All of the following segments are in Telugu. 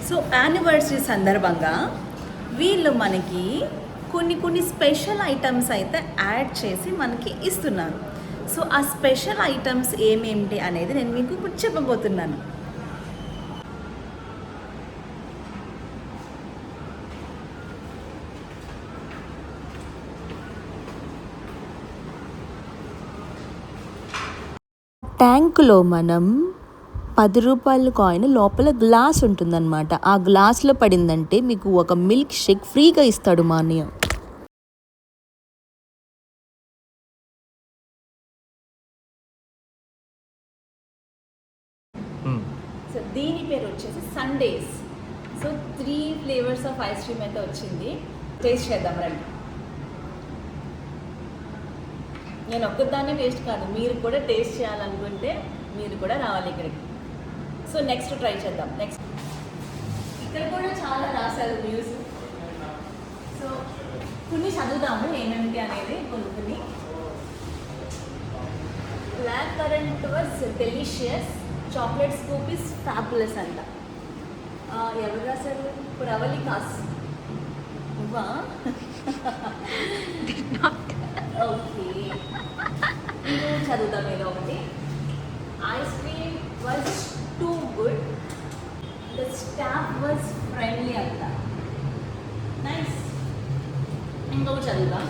సో యానివర్సరీ సందర్భంగా వీళ్ళు మనకి కొన్ని స్పెషల్ ఐటమ్స్ అయితే యాడ్ చేసి మనకి ఇస్తున్నారు. సో ఆ స్పెషల్ ఐటమ్స్ ఏమేమిటి అనేది నేను మీకు ఇప్పుడు చెప్పబోతున్నాను. ట్యాంకులో మనం 10 రూపాయల కాయిన్ లోపల గ్లాస్ ఉంటుందన్నమాట. ఆ గ్లాస్లో పడిందంటే మీకు ఒక మిల్క్ షేక్ ఫ్రీగా ఇస్తాడు మా అన్నయ్య. సో దీని పేరు వచ్చేసి Sundays. So 3 flavours of ice cream అయితే వచ్చింది. టేస్ట్ చేద్దాం రండి. నేను ఒక్కదాన్నే టేస్ట్ కాదు, మీరు కూడా టేస్ట్ చేయాలనుకుంటే మీరు కూడా రావాలి ఇక్కడికి. సో నెక్స్ట్ ట్రై చేద్దాం. నెక్స్ట్ ఇక్కడ కూడా చాలా రాశారు న్యూస్. సో కొన్ని చదువుదాము ఏమేమిటి అనేది. కొన్ని blackcurrant was delicious, chocolate scoop is fabulous అంట. ఎవరు రాశారు? ప్రవళికాస్ నువ్వా? ఓకే, ఇది చదువుతాం ఏదో ఒకటి. Ice cream was too good, the staff was friendly అంట. నైస్. ఇంకొకటి చదువుతాం.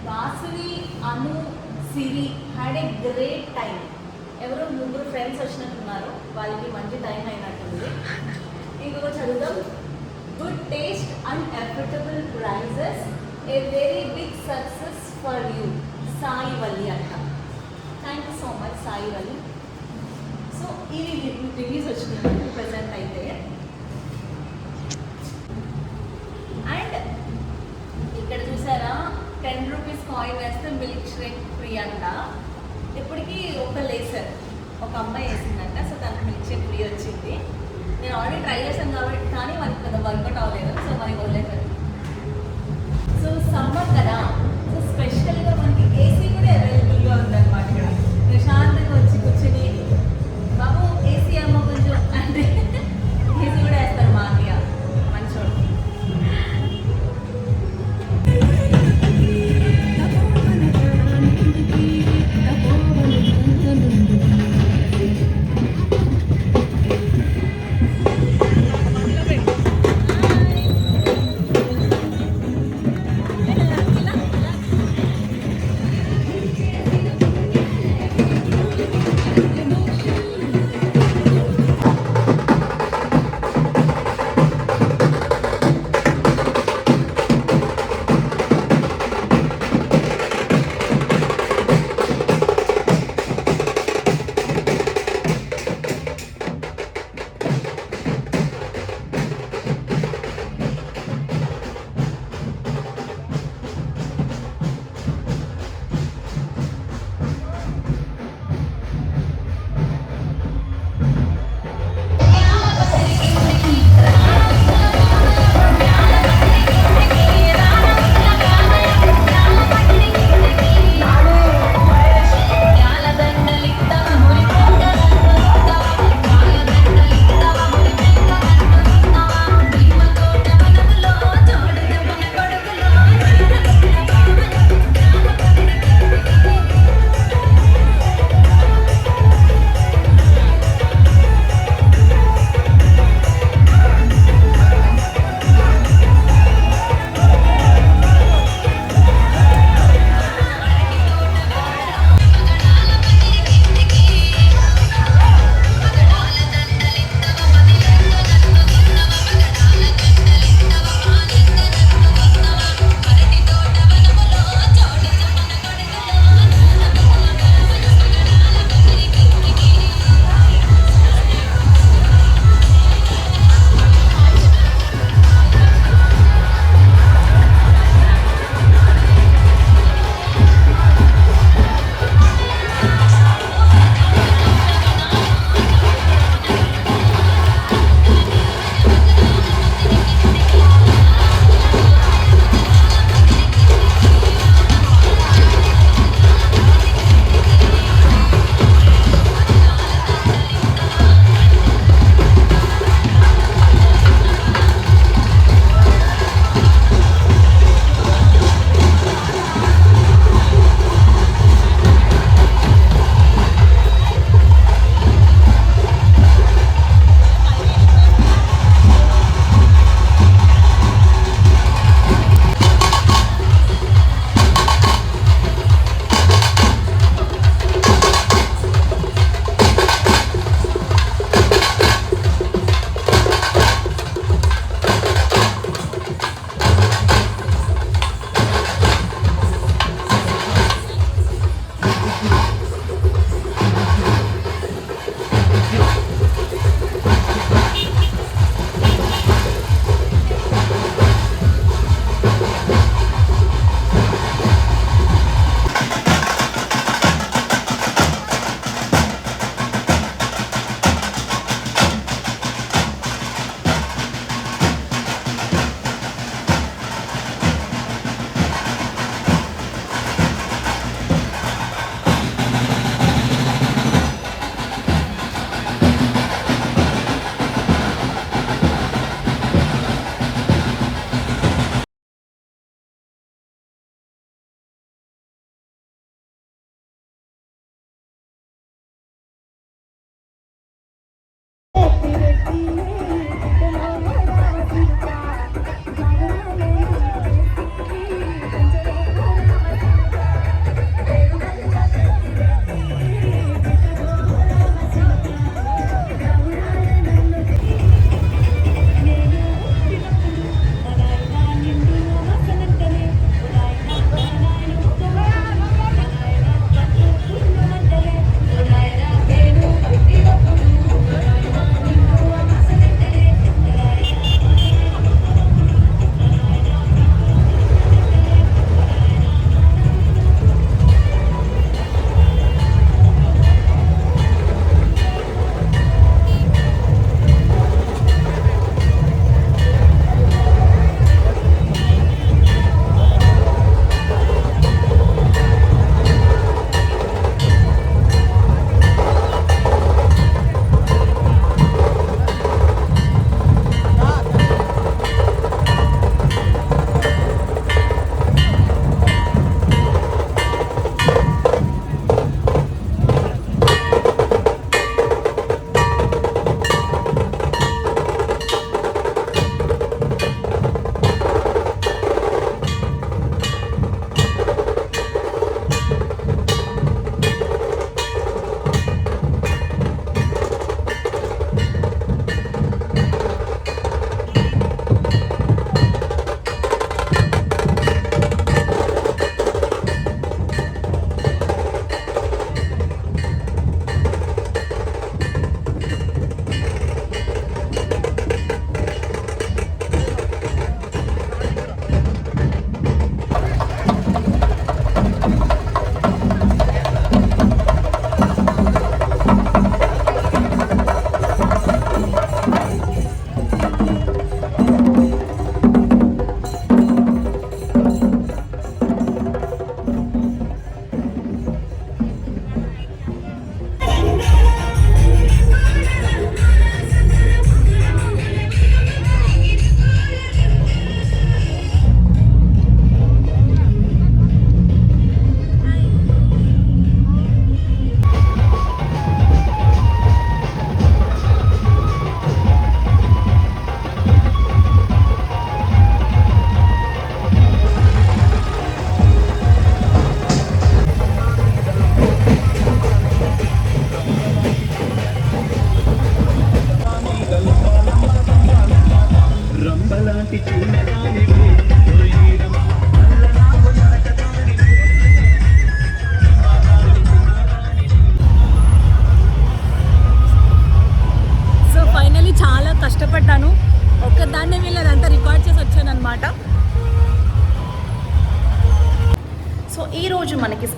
వాసవి, అను, సిరి హ్యాడ్ ఏ గ్రేట్ టైం. ఎవరో 3 ఫ్రెండ్స్ వచ్చినట్టున్నారు, వాళ్ళకి మంచి టైం అయినట్టుంది. ఇంకొకటి చదువుతాం. Good taste and affordable prices, a very big success for you, Sai Valli అంట. Thank you so much Sai Valli. So ఇవి రివ్యూస్ వచ్చినాయి ప్రజెంట్ అయితే. అండ్ ఇక్కడ చూసారా, 10 రూపీస్ కాయిన్ వేస్తే మిల్క్ షేక్ ఫ్రీ అంట. ఇప్పటికీ ఒకళ్ళు వేసారు, ఒక అమ్మాయి వేసిందంట. సో తనకు మిల్క్ షేక్ ఫ్రీ వచ్చింది. నేను ఆల్రెడీ ట్రై చేశాను కాబట్టి, కానీ మనకి పెద్ద వర్కౌట్ అవ్వలేదు. సో మనకి వదిలేసారు. సో సమ్మర్ కదా, సో స్పెషల్గా మనకి ఏసీ కూడా అవైలబుల్గా ఉందన్నమాట. ఇక్కడ ప్రశాంతంగా వచ్చి కూర్చొని బాబు ఏసీ అమ్మ కొంచెం అంటే ఏసీ కూడా వేస్తారు మా అన్నయ్య, మంచోడు.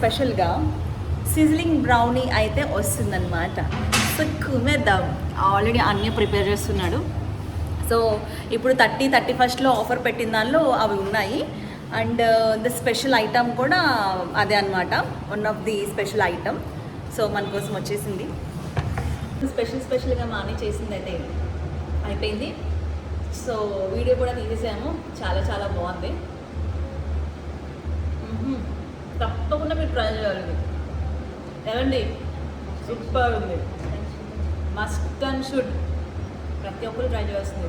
స్పెషల్గా సిజ్లింగ్ బ్రౌనీ అయితే వస్తుందన్నమాట. సో కుమేద్దాం. ఆల్రెడీ అన్నీ ప్రిపేర్ చేస్తున్నాడు. సో ఇప్పుడు 31st ఆఫర్ పెట్టిన దానిలో అవి ఉన్నాయి. అండ్ ద స్పెషల్ ఐటమ్ కూడా అదే అనమాట, one of the special item. So మన కోసం వచ్చేసింది. స్పెషల్గా మాని చేసింది అయితే అయిపోయింది. సో వీడియో కూడా తీసేసాము. చాలా చాలా బాగుంది. తప్పకుండా మీరు ట్రై చేయాలి. ఏమండి, సూపర్ ఉంది. మస్ట్ అండ్ షుడ్ ప్రతి ఒక్కరు ట్రై చేస్తుంది.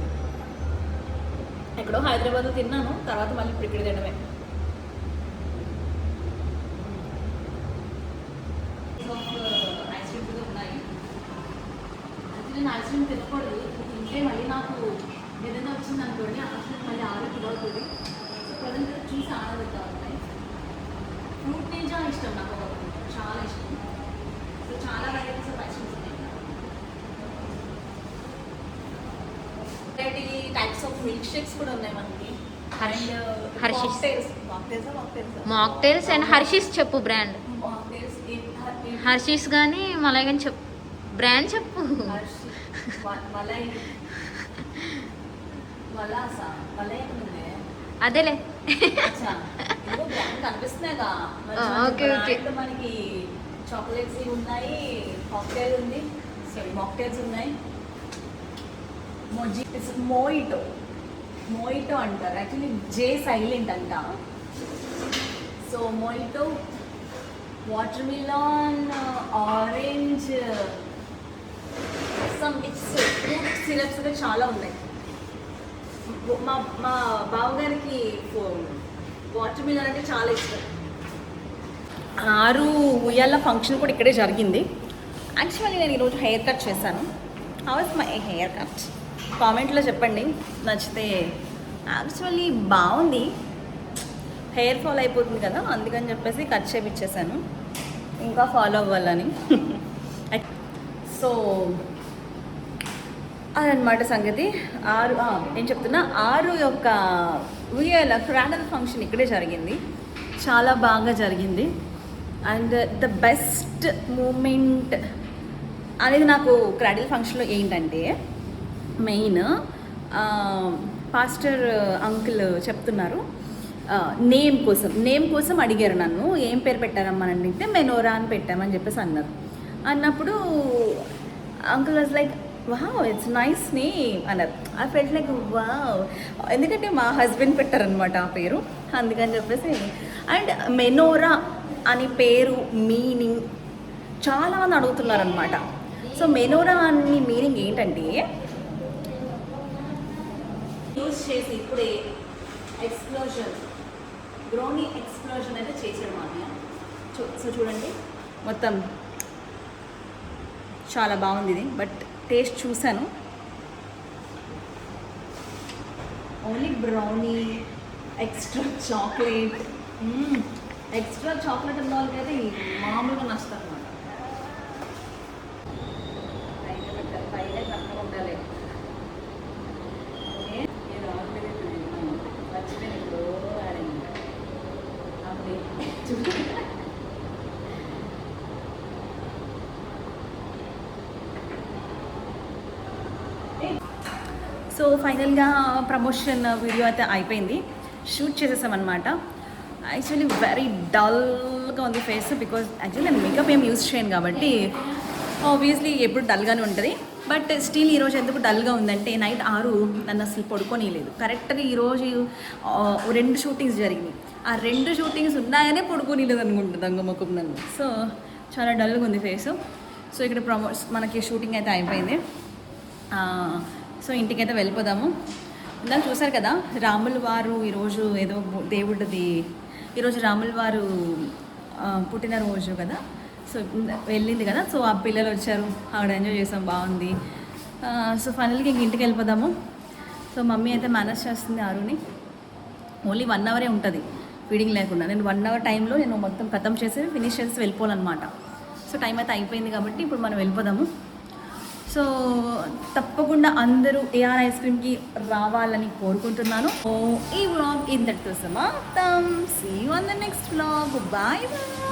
ఎక్కడో హైదరాబాద్లో తిన్నాను, తర్వాత మళ్ళీ ఇప్పుడు ఇక్కడ తినడమే. ఐస్ క్రీమ్ కూడా ఉన్నాయి. అయితే నేను ఐస్ క్రీమ్ తినకూడదు, తింటే మళ్ళీ నాకు ఏదైనా వచ్చింది అనుకోండి, ఐస్ క్రీమ్ మళ్ళీ ఆరోగ్యం అవుతుంది. సో ప్రజెంట్ చూసి ఆనందిద్దా ఉన్నాయి. ఫ్రూట్ నింజా ఇష్టం నాకు, చాలా ఇష్టం. సో చాలా వెరైటీస్ ఆఫ్ ఐస్ క్రీమ్స్ ఉన్నాయి. టైప్స్ ఆఫ్ మిల్క్ షేక్స్ కూడా ఉన్నాయి మనకి. మాక్టైల్స్ అండ్ హర్షీస్ చెప్పు బ్రాండ్. హర్షీస్ కానీ మలై కానీ చెప్పు, బ్రాండ్ చెప్పు. అదేలే కనిపిస్తున్నాయిగా. Okay okay. మనకి చాక్లెట్స్ ఉన్నాయి, కాక్టైల్ ఉంది, మాక్టైల్స్ ఉన్నాయి. మోయిటో అంటారు, యాక్చువల్లీ జే సైలెంట్ అంట. So mojito, watermelon, orange, some mix fruit syrups కూడా చాలా ఉన్నాయి. మా బావగారికి వాటర్ మిలాన్ అంటే చాలా ఇష్టం. 6 ఉయ్యాల ఫంక్షన్ కూడా ఇక్కడే జరిగింది. యాక్చువల్లీ నేను ఈరోజు హెయిర్ కట్ చేశాను. How is my hair cut? కామెంట్లో చెప్పండి, నచ్చితే. యాక్చువల్లీ బాగుంది, హెయిర్ ఫాల్ అయిపోతుంది కదా, అందుకని చెప్పేసి కట్ చేపించేసాను, ఇంకా ఫాలో అవ్వాలని. సో అదనమాట సంగతి. నేను చెప్తున్నా 6 యొక్క ఉయ్యాల క్రాడల్ ఫంక్షన్ ఇక్కడే జరిగింది. చాలా బాగా జరిగింది. అండ్ ద బెస్ట్ మూమెంట్ అనేది నాకు క్రాడల్ ఫంక్షన్లో ఏంటంటే, మెయిన్ పాస్టర్ అంకుల్ చెప్తున్నారు నేమ్ కోసం అడిగారు నన్ను. ఏం పేరు పెట్టారమ్మా అని అడిగితే మెనోరా అని పెట్టామని చెప్పేసి అన్నారు. అన్నప్పుడు uncle was like, wow it's nice name అన్నారు. ఐ ఫెల్ట్ లైక్ వావ్, ఎందుకంటే మా హస్బెండ్ పెట్టారనమాట ఆ పేరు, అందుకని చెప్పేసి. అండ్ మెనోరా అని పేరు మీనింగ్ చాలామంది అడుగుతున్నారనమాట. సో మెనోరా అని మీనింగ్ ఏంటంటే, యూజ్ చేసి ఇప్పుడే బ్రౌనీ ఎక్స్ప్లోజన్ అయితే చేసాడు మా అన్నయ్య. సో చూడండి, మొత్తం చాలా బాగుంది ఇది. బట్ టేస్ట్ చూశాను, ఓన్లీ బ్రౌనీ, ఎక్స్ట్రా చాక్లెట్ ఉన్న వాళ్ళకైతే మామూలుగా నచ్చుతుంది అన్నమాట. పైన కరెక్ట్గా ఉండాలి. సో ఫైనల్గా ప్రమోషన్ వీడియో అయితే అయిపోయింది, షూట్ చేసేసామన్నమాట. యాక్చువల్లీ వెరీ డల్గా ఉంది ఫేస్, బికాజ్ యాక్చువల్లీ నేను మేకప్ ఏం యూజ్ చేయను కాబట్టి ఆబ్వియస్లీ ఎప్పుడు డల్గానే ఉంటుంది. బట్ స్టిల్ ఈరోజు ఎందుకు డల్గా ఉందంటే, నైట్ 6 నన్ను అసలు పడుకోనిలేదు. కరెక్ట్గా ఈరోజు 2 షూటింగ్స్ జరిగినాయి. ఆ 2 షూటింగ్స్ ఉన్నాయనే పడుకోనిలేదు అనుకుంటుంది దొంగముఖం నన్ను. సో చాలా డల్గా ఉంది ఫేస్. సో ఇక్కడ మనకి షూటింగ్ అయితే అయిపోయింది. సో ఇంటికైతే వెళ్ళిపోదాము. ఇందాక చూసారు కదా, రాముల వారు ఈరోజు ఏదో దేవుడిది, ఈరోజు రాముల వారు పుట్టినరోజు కదా. సో వెళ్ళింది కదా, సో ఆ పిల్లలు వచ్చారు, అక్కడ ఎంజాయ్ చేసాం, బాగుంది. సో ఫైనల్గా ఇంక ఇంటికి వెళ్ళిపోదాము. సో మమ్మీ అయితే మేనేజ్ చేస్తుంది ఆరుని. ఓన్లీ 1 అవరే ఉంటుంది ఫీడింగ్ లేకుండా. నేను 1 అవర్ టైంలో నేను మొత్తం ఖతం చేసి ఫినిష్ చేసి వెళ్ళిపోవాలన్నమాట. సో టైం అయితే అయిపోయింది కాబట్టి ఇప్పుడు మనం వెళ్ళిపోదాము. సో తప్పకుండా అందరూ ఏఆర్ ఐస్ క్రీమ్కి రావాలని కోరుకుంటున్నాను. ఈ వ్లాగ్ ఇంతటితో సమాప్తం. See you on the next vlog. Bye bye.